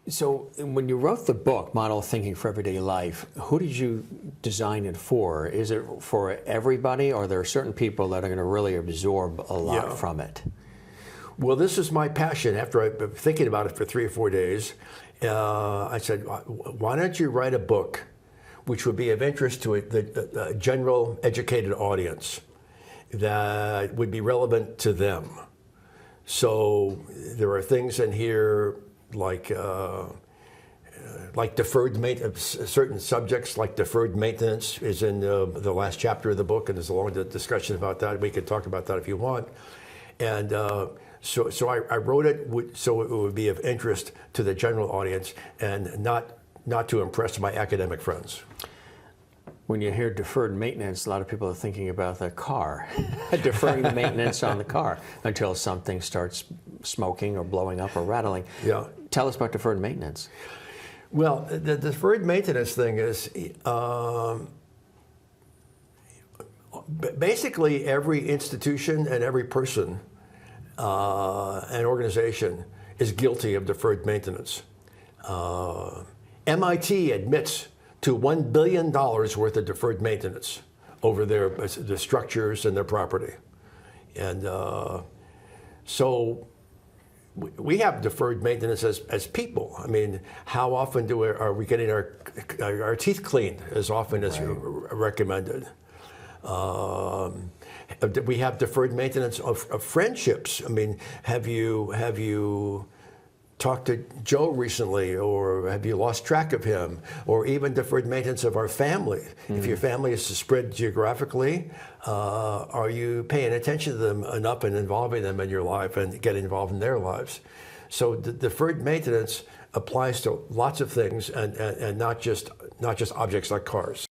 So when you wrote the book, Model Thinking for Everyday Life, who did you design it for? Is it for everybody, or are there certain people that are going to really absorb a lot from it? Well, this is my passion. After I've been thinking about it for 3 or 4 days, I said, why don't you write a book which would be of interest to the general educated audience that would be relevant to them. So there are things in here like deferred maintenance. Certain subjects like deferred maintenance is in the last chapter of the book, and there's a long discussion about that. We can talk about that if you want. And so I wrote it so it would be of interest to the general audience and not to impress my academic friends. When you hear deferred maintenance, a lot of people are thinking about the car, deferring the maintenance on the car until something starts smoking or blowing up or rattling. Yeah. Tell us about deferred maintenance. Well, the deferred maintenance thing is basically every institution and every person and organization is guilty of deferred maintenance. MIT admits to $1 billion worth of deferred maintenance over the structures and their property. And so we have deferred maintenance as people. I mean, how often are we getting our teeth cleaned as often as recommended? We have deferred maintenance of friendships. I mean, have you talked to Joe recently, or have you lost track of him? Or even deferred maintenance of our family. If your family is spread geographically, are you paying attention to them enough and involving them in your life and getting involved in their lives? So the deferred maintenance applies to lots of things and not just objects like cars.